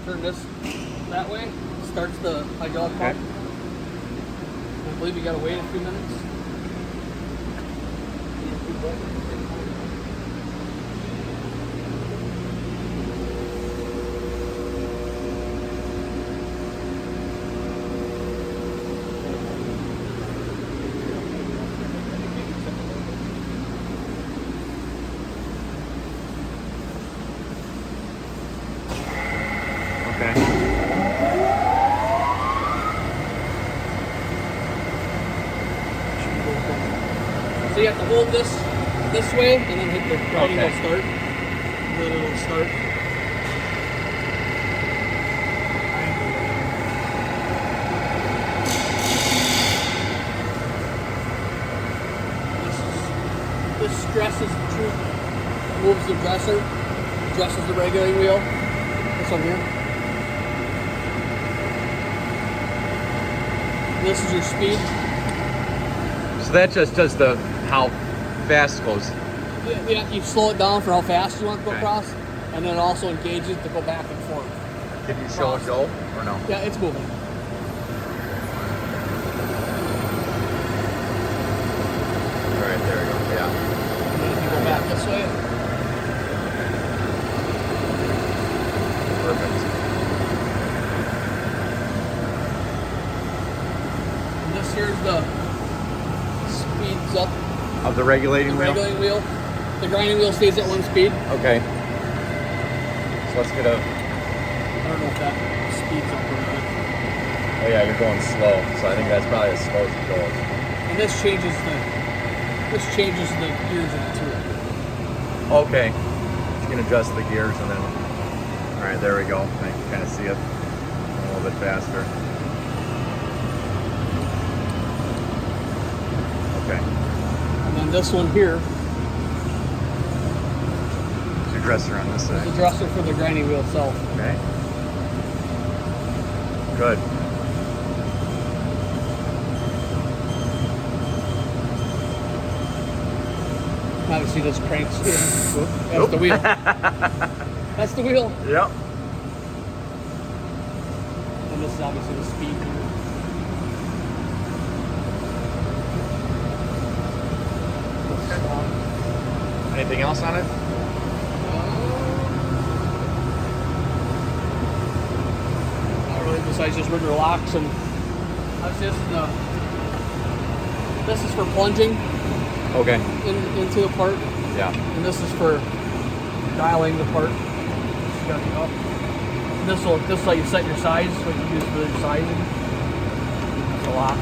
turn this that way. Starts the hydraulic pump. I believe you gotta wait a few minutes. Okay. So you have to hold this way and then hit the grinding wheel start. And then it'll start. This stresses the tube, moves the dresser, adjusts the regulating wheel. This one here. This is your speed. So that just does the how fast it goes. Yeah, you slow it down for how fast you want to go across, and then it also engages to go back and forth. Can you show it go or no? Yeah, it's moving. All right, there we go. Yeah. And then if you go back this way. Perfect. And this here's the speeds up. Of the regulating wheel? Regulating wheel. The grinding wheel stays at one speed. Okay. So let's get a... I don't know if that speeds up or not. Oh yeah, you're going slow. So I think that's probably as slow as it goes. And this changes the gears of the tool. Okay. You can adjust the gears and then... All right, there we go. I can kind of see it a little bit faster. Okay. And then this one here Is your dresser on this is side? the dresser for the grinding wheel itself. Okay. Good. Obviously this cranks in. That's the wheel. That's the wheel. Yep. And this is obviously the speed. Anything else on it? Not really, besides just rigger locks and this is for plunging Okay. into the part, Yeah. and this is for dialing the part. This will let you set your size, what you use for your sizing. That's a lock.